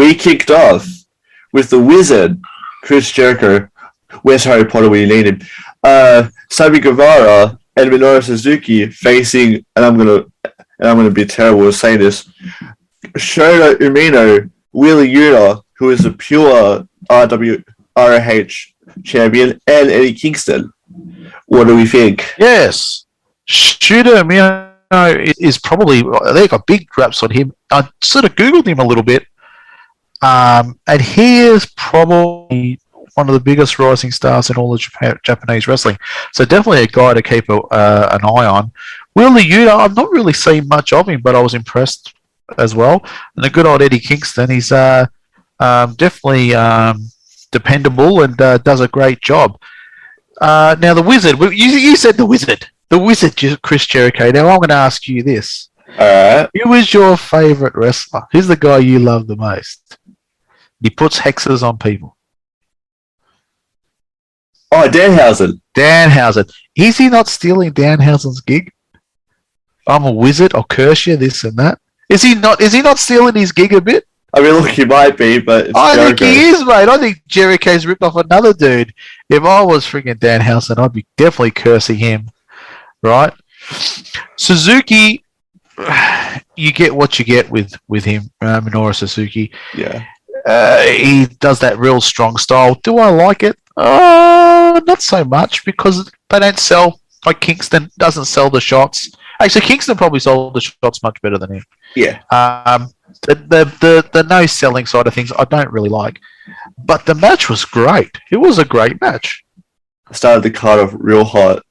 we kicked off with the Wizard, Chris Jericho. Where's Harry Potter when you need him? Sammy Guevara and Minoru Suzuki facing, and I'm gonna be terrible at saying this, Shota Umino, Wheeler Yuta, who is a pure ROH champion, and Eddie Kingston. What do we think? Yes, Shota Umino is probably, they got big raps on him. I sort of Googled him a little bit, and he is probably one of the biggest rising stars in all of Japanese wrestling. So definitely a guy to keep an eye on. Wheeler Yuta, I've not really seen much of him, but I was impressed as well. And the good old Eddie Kingston, he's definitely dependable and does a great job. Now the Wizard, you said the Wizard, Chris Jericho. Now I'm going to ask you this. Who is your favourite wrestler? Who's the guy you love the most? He puts hexes on people. Oh, Danhausen. Danhausen. Is he not stealing Danhausen's gig? I'm a wizard, I'll curse you, this and that. Is he not stealing his gig a bit? I mean, look, he might be, but I think he is, mate. I think Jericho's ripped off another dude. If I was freaking Danhausen, I'd be definitely cursing him, right? Suzuki, you get what you get with him, Minoru Suzuki. Yeah. He does that real strong style. Do I like it? Not so much, because they don't sell, like Kingston doesn't sell the shots. Actually, Kingston probably sold the shots much better than him. Yeah. The no selling side of things I don't really like, but the match was great. It was a great match. Started the card off real hot.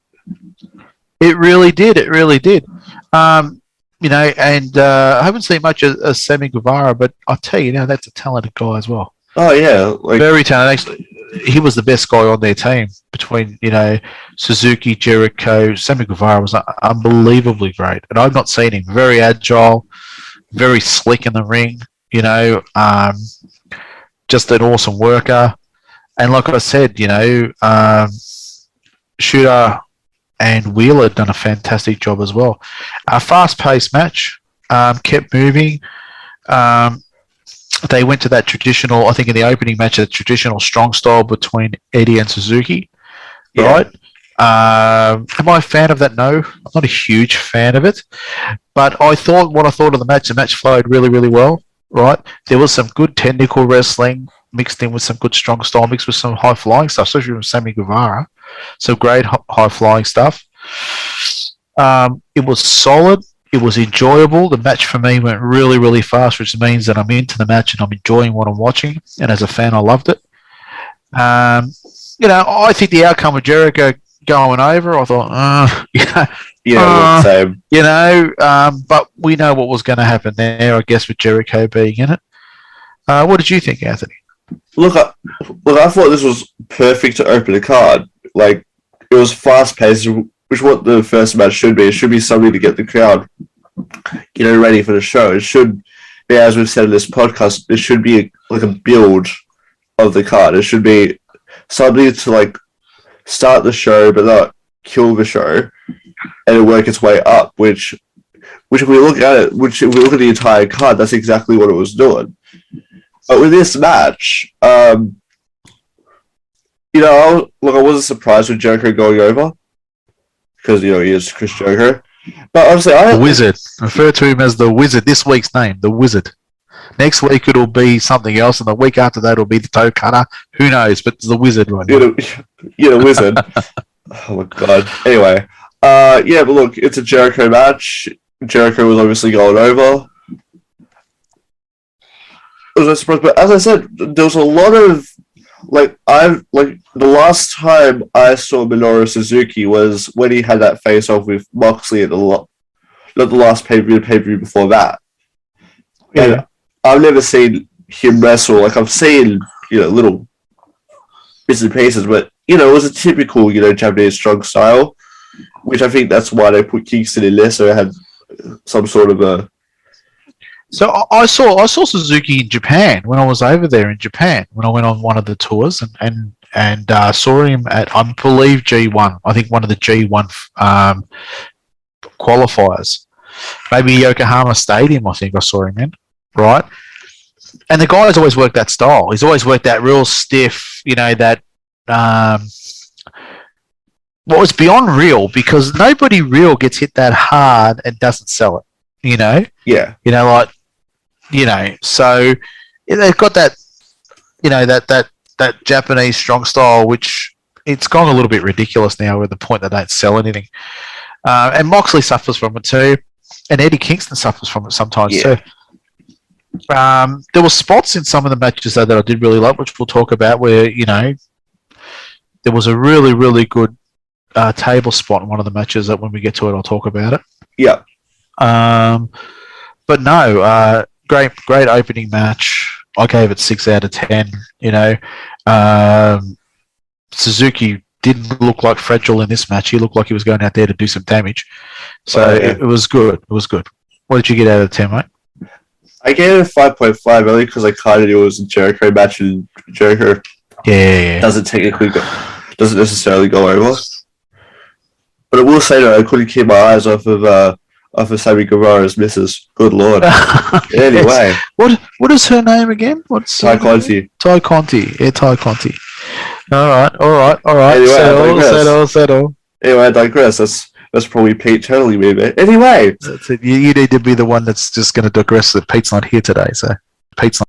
It really did. It really did. You know, and I haven't seen much of Sammy Guevara, but I'll tell you now, that's a talented guy as well. Oh yeah, very talented. Actually, he was the best guy on their team between, you know, Suzuki, Jericho. Sammy Guevara was unbelievably great, and I've not seen him. Very agile, very slick in the ring. You know, just an awesome worker. And like I said, you know, Shooter and Wheeler done a fantastic job as well. A fast-paced match, kept moving. They went to that traditional, I think in the opening match, a traditional strong style between Eddie and Suzuki, right? Am I a fan of that? No, I'm not a huge fan of it. But I thought of the match flowed really, really well, right? There was some good technical wrestling mixed in with some good strong style, mixed with some high-flying stuff, especially from Sammy Guevara. So great high-flying stuff. It was solid. It was enjoyable. The match for me went really, really fast, which means that I'm into the match and I'm enjoying what I'm watching. And as a fan, I loved it. You know, I think the outcome of Jericho going over, I thought, same. You know, but we know what was going to happen there, I guess, with Jericho being in it. What did you think, Anthony? Look, I thought this was perfect to open a card. Like, it was fast-paced, which is what the first match should be. It should be something to get the crowd, you know, ready for the show. It should be, as we've said in this podcast, it should be like a build of the card. It should be something to like start the show but not kill the show, and it work its way up. Which if we look at the entire card, that's exactly what it was doing. But with this match, you know, I wasn't surprised with Jericho going over, because, you know, he is Chris Jericho. But obviously, the Wizard. Refer to him as the Wizard. This week's name, the Wizard. Next week it'll be something else, and the week after that it'll be the Toe Cutter. Who knows? But it's the Wizard right now. You're the Wizard. Oh my god. Anyway, yeah, but look, it's a Jericho match. Jericho was obviously going over. I was surprised, but as I said, there was a lot of the last time I saw Minoru Suzuki was when he had that face-off with Moxley at not the last pay-per-view before that. Yeah. And I've never seen him wrestle. Like, I've seen, you know, little bits and pieces, but, you know, it was a typical, you know, Japanese strong style, which I think that's why they put Kingston in there, so it had some sort of a... So I saw Suzuki in Japan when I was over there in Japan, when I went on one of the tours and saw him at, I believe, G1. I think one of the G1 qualifiers. Maybe Yokohama Stadium, I think I saw him in, right? And the guy's always worked that style. He's always worked that real stiff, that what was beyond real, because nobody real gets hit that hard and doesn't sell it, Yeah. So they've got that, that Japanese strong style, which it's gone a little bit ridiculous now at the point they don't sell anything. And Moxley suffers from it too, and Eddie Kingston suffers from it sometimes too. There were spots in some of the matches though that I did really like, which we'll talk about, where there was a really, really good table spot in one of the matches that when we get to it, I'll talk about it. Yeah. But no, great opening match. I gave it 6 out of 10. Suzuki didn't look like fragile in this match. He looked like he was going out there to do some damage. So it was good. It was good. What did you get out of 10, mate? I gave it a 5.5 only because I kind of knew it was a Jericho match, and Jericho doesn't necessarily go over. But I will say that I couldn't keep my eyes off of Sammy Guevara's missus. Good lord. Anyway, what is her name again? What's Ty Conti? Ty Conti. Yeah, Ty Conti. All right. Anyway, Settle. Anyway, I digress. That's probably Pete totally me, mate. Anyway, that's it. You need to be the one that's just going to digress that Pete's not here today. So Pete's not.